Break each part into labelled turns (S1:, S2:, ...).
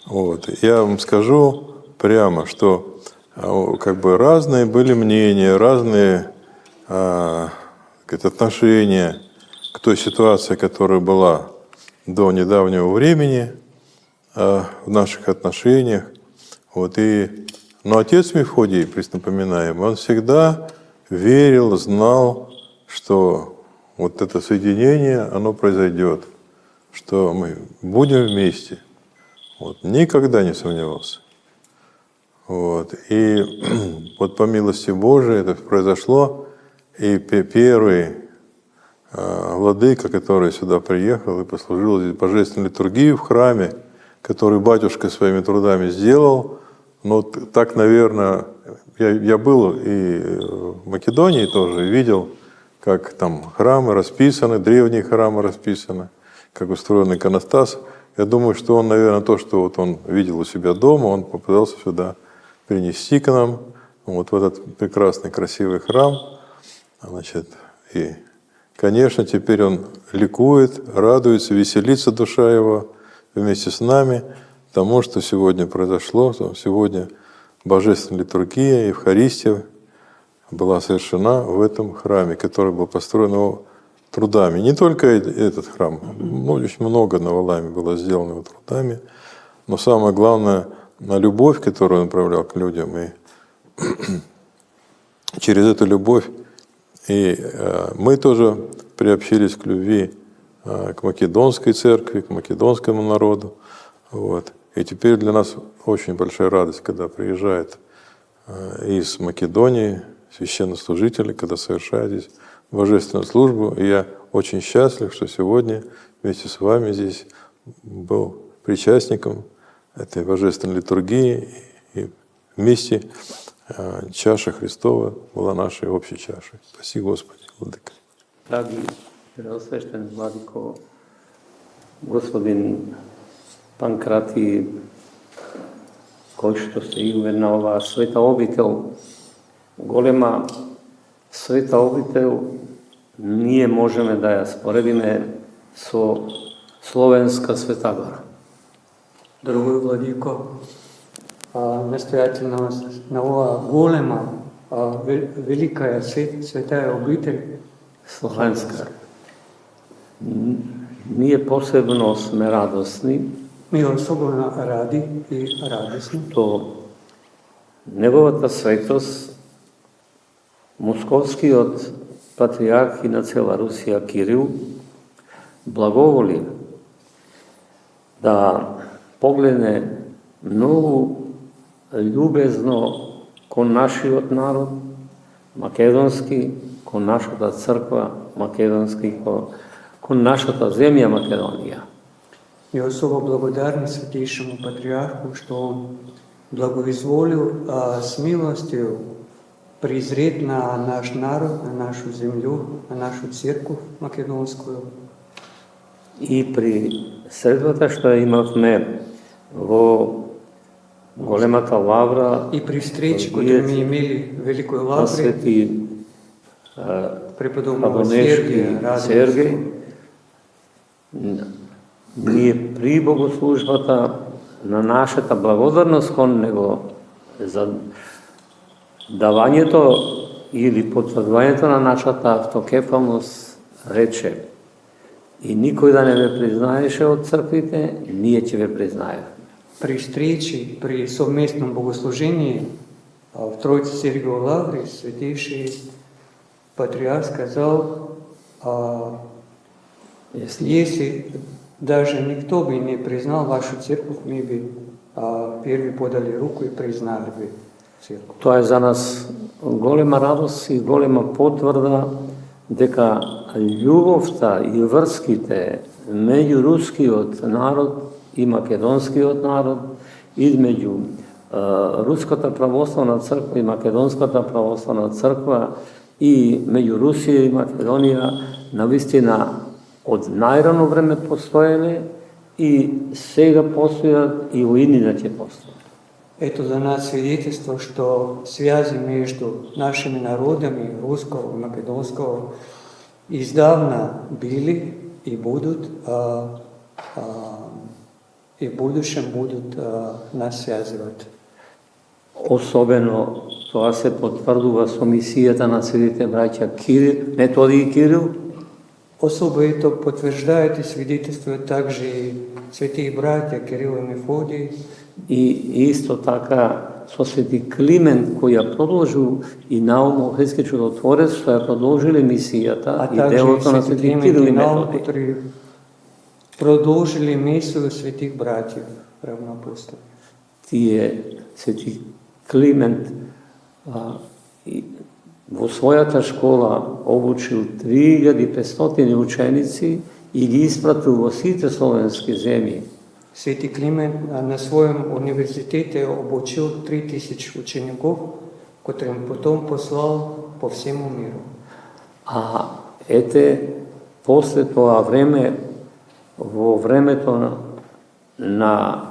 S1: Вот. Я вам скажу прямо, что как бы разные были мнения, разные отношения к той ситуации, которая была до недавнего времени в наших отношениях. Вот. Но отец Мефодий, напоминаем, он всегда верил, знал, что вот это соединение, оно произойдет, что мы будем вместе. Вот. Никогда не сомневался. Вот. И вот по милости Божией это произошло, и первый владыка, который сюда приехал и послужил здесь божественную литургию в храме, который батюшка своими трудами сделал. Но так, наверное, я был и в Македонии тоже, видел, как там храмы расписаны, древние храмы расписаны, как устроен иконостас. Я думаю, что он, наверное, то, что вот он видел у себя дома, он попытался сюда принести к нам, вот в этот прекрасный, красивый храм. Значит, и, конечно, теперь он ликует, радуется, веселится душа его вместе с нами тому, что сегодня произошло. Сегодня божественная литургия, Евхаристия была совершена в этом храме, который был построен его трудами. Не только этот храм, очень много на Валааме было сделано его трудами, но самое главное, на любовь, которую он проявлял к людям, и через эту любовь и мы тоже приобщились к любви к македонской церкви, к македонскому народу. Вот. И теперь для нас очень большая радость, когда приезжает из Македонии священнослужители, когда совершают здесь божественную службу. И я очень счастлив, что сегодня вместе с вами здесь был причастником этой божественной литургии. И вместе чаша Христова была нашей общей чашей. Спаси Господи, Владыка.
S2: Драги преосвещен владико, господин Панкрати, кој што се име на оваа света обител, голема света обител, ние можеме да ја споредиме со Словенска Света Гора.
S3: Дорогой владико, настоятель на ова голема, велика светая обитель
S2: Словенска. Ние посебно сме радосни,
S3: ми особено ради и радосни,
S2: што неговата светост, московскиот патриарх и на цела Русија Кирил, благоволи да погледне многу љубезно кон нашиот народ, македонски, кон нашата црква, македонски, кон нашата земја Македонија.
S3: И особо благодарни Светейшему Патриарху, што он благоизволил с милостью презрет на наш народ, на нашу землю, на нашу церковь македонскую.
S2: И при средбата што имавме во големата лавра,
S3: и при встрече, која ми имели великој лавре,
S2: свети
S3: преподобного
S2: Сергеј, ние при богослужбата на нашата благодарност кон него за давањето или потврдувањето на нашата автокефалност рече: и никој да не ме признаеше од црквите, ние ќе ве признаеме.
S3: При встрече, при совместном богослужении в Троице Сергиевой лавре Святейший Патриарх сказал, если даже никто бы не признал вашу церковь, мы бы первые подали руку и признали бы церковь.
S2: Тоа е за нас голема радост и голема потврда дека љубовта и врските меѓу рускиот народ и македонскиот народ, измеѓу Руската православна црква и Македонската православна црква и меѓу Русија и Македонија навистина од најрано време постоеле и сега постојат и во иднина ќе постојат.
S3: Это за нас свидетельство, что связи между нашими народами, русского и македонского, издавна были и будут и в будущем будут нас связывать.
S2: Особено тоа се потврдува со мисијата на светите браќа Методи и Кирил,
S3: Особо это подтверждает и свидетельствует также и святые братья Кирилл и Мефодий,
S2: и исто така со свети Климент кој ја продолжил и Наум Охридски чудотворец што ја продолжиле мисијата и
S3: также
S2: делото на
S3: святи
S2: свети
S3: Климент
S2: Кирил
S3: и
S2: и
S3: Наум,
S2: Методи.
S3: которые продолжили миссию святых братьев равноапостолов.
S2: Тие свети Климент во својата школа обучил 3500 ученици и ги испратил во сите словенски земји.
S3: Святи Климент на своем университете обучил 3000 учеников, которым потом послал по всему миру.
S2: А после тоа време, во времето на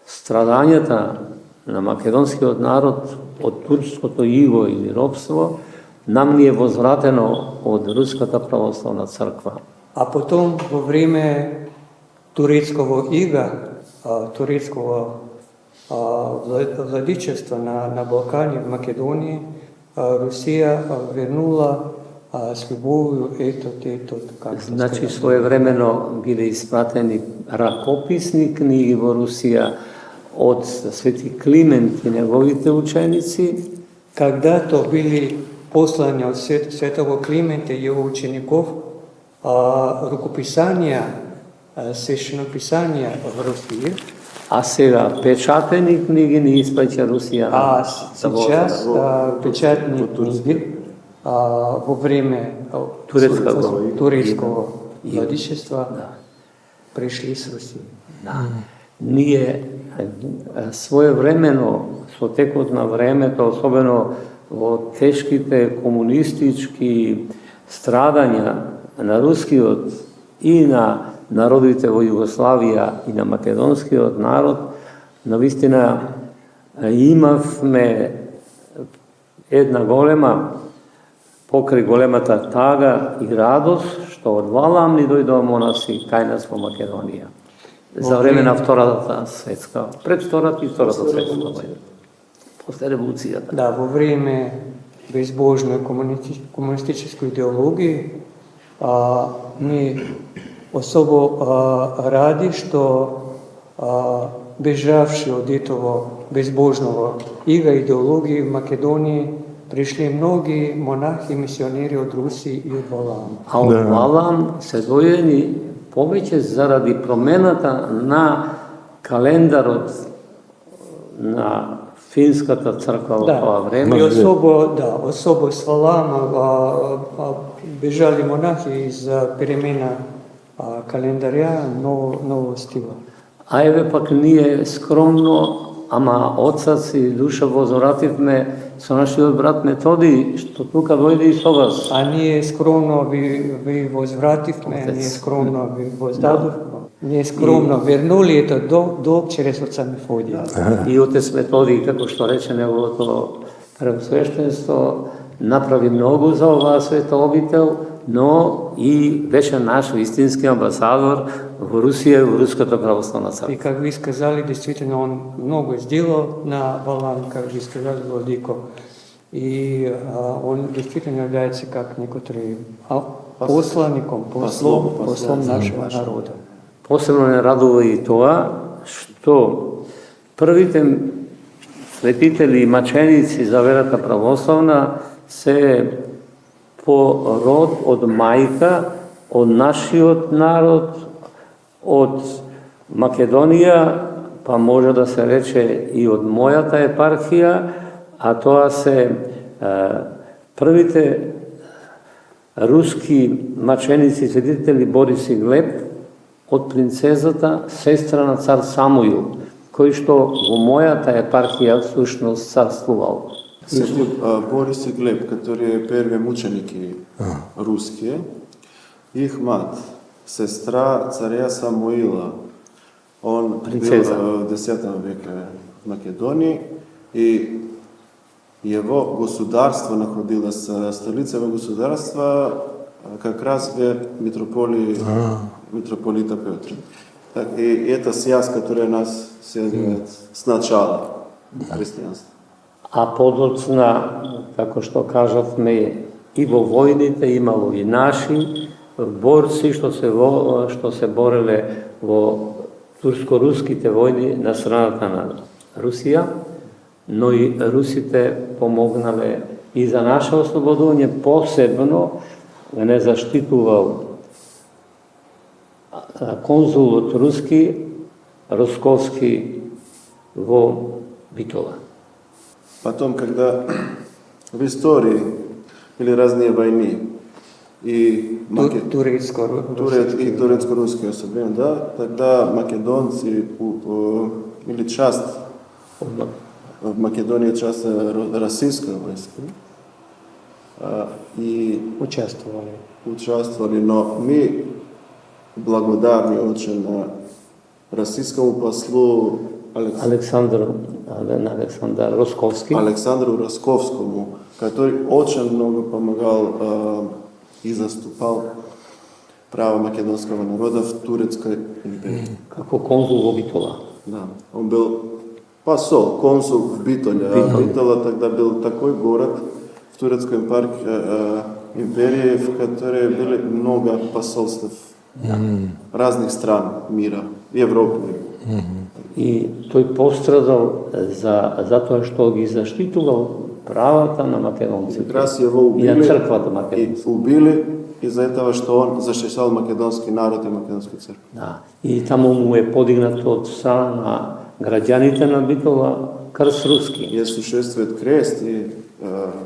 S2: страдањата на македонскиот народ од турското иго или робство, нам ни е возвратено од Руската православна црква.
S3: А потом во время турецкого ига, турецкого владичества на Балкане, в Македонии, Русија вернула с любов'ю етот, како
S2: Значи, своевремено биле испратени ракописни книги во Русија од свети Климент и неговите ученици.
S3: Когда-то были послани от святого Климента и его учеников рукописания, священописания в Русија.
S2: А сега печатени книги ни испраќа Русија.
S3: А сейчас печатни книги во време турецкого владичества пришли с Русија.
S2: Да. Ние своевремено, со текот на времето, особено во тешките комунистички страдања на рускиот и на народите во Југославија и на македонскиот народ, навистина имавме една голема, покрај големата тага и радост, што од Валам ни дојдоа монаси кај нас во Македонија. За време на Втората светска, пред Втората и Втората светска војна. После револуцијата.
S3: Да, во време безбожной комунистической идеологии ми особо ради што бежавши од етово безбожного ига идеологии в Македонии пришли многи монахи и мисионери од Русија и од Валам.
S2: А од Валам се дојдени повеќе заради промената на календарот на финската црква во тоа време.
S3: И особо с Валама бежали монахи за перемена календарја, ново стила.
S2: А еве пак ние скромно, ама отцаци душа возвративме со нашиот брат Методи, што тука дојде и со вас.
S3: А ние скромно ви возвративме, ние скромно ви воздадовме, ние скромно вернули ето долг через отца Мефодија.
S2: И отец Методи, како што рече неговото превосвещенство, направи многу за оваа света обител, но и беше наш истински амбасадор во Русија и во Руската православна црква.
S3: И как ви сказали, действително он много сделал на Валам, как ви сказали, владико. И он действительно является как некоторый посланником, послом нашего народа.
S2: Посебно не радува и тоа што првите светители и маченици за верата православна се по род од мајка, од нашиот народ, од Македонија, па може да се рече и од мојата епархија, а тоа се првите руски маченици светители Борис и Глеб од принцезата, сестра на цар Самуил, кој што во мојата епархија всушност царствувал.
S4: Свети Борис и Глеб, которые первые мученики русские, их мать, сестра царя Самуила, он
S2: Принцеза.
S4: был в X веке в Македонии, и его государство находилось, столица его государства как раз в митрополита Петра. И это связь, которая нас связывает сначала християнства.
S2: А подоцна, како што кажавме, и во војните имало и наши борци што се бореле во турско-руските војни на страната на Русија, но и русите помогнале и за наше ослободување, посебно не заштитувал конзулот руски, Росковски во Битола.
S4: Потом, когда в истории были разные войны, и турецко-русские особенно, да, тогда македонцы или часть в Македонии часть российского войска и участвовали, но мы благодарны очень российскому послу
S2: Александру Росковски.
S4: Александру Росковскому, который очень много помогал и заступал право македонского народа в Турецкой империи.
S2: Како конзул во Битола.
S4: Да, он был посол, консул в Битоле. А Битола тогда был такой город в Турецкой империи, в которой были много посольств разных стран мира, Европы.
S2: И тој пострадал затоа што ги заштитувал правата на македонците.
S4: Как раз его
S2: и на
S4: убили,
S2: црквата македонска.
S4: убили из-за этого, что он защищал македонский народ и македонскую церковь.
S2: Да. И таму му е подигнато од страна на граѓаните на Битола крст руски.
S4: Здесь существует крест, и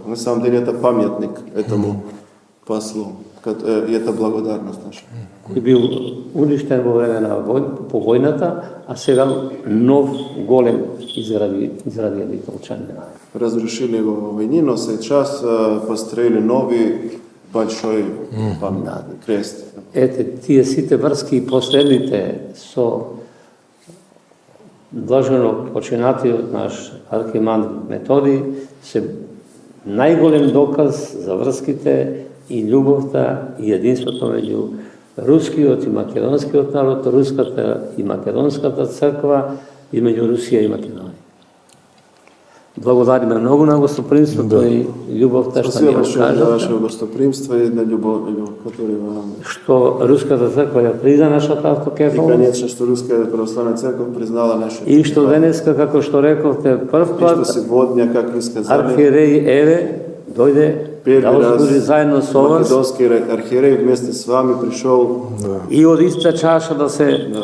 S4: на самом деле это памятник этому послу. И это благодарность наша.
S2: Кој бил уништен во време на по војната, а сега нов голем изгради Битолчани.
S4: Разрушили его во войне, но сейчас построили новый большой памятник, крест.
S2: Ете, тие сите врски и последните со блажено починатиот наш архимандрит Методи се најголем доказ за врските и љубовта и единството меѓу рускиот и македонскиот народ, руската и македонската црква и меѓу Русија и Македонија. Благодариме многу на гостопримството и љубовта што ни ја
S4: Спасибо большое за ваше
S2: кажете,
S4: гостопримство и на любовь, которую вы нам...
S2: што руската црква ја призна нашата
S4: И,
S2: автокефалност
S4: конечно, что Русская Православная Церковь признала нашу
S2: и што денеска, како што рековте, прв
S4: И
S2: пат
S4: что сегодня, как вы сказали,
S2: архиереј Еве дојде да
S4: первый раз
S2: ослужи заедно со вас
S4: македонский архиерей вместе с вами пришел
S2: и од иста чаша да се
S4: и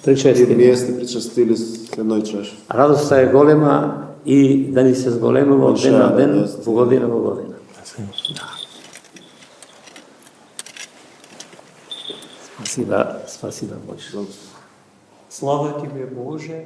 S2: причестиме.
S4: вместе причастили с одной чашей.
S2: Радоста е голема и да ни се зголемува од ден на ден, во година во година. Спасибо Боже.
S3: Слава Тебе, Боже,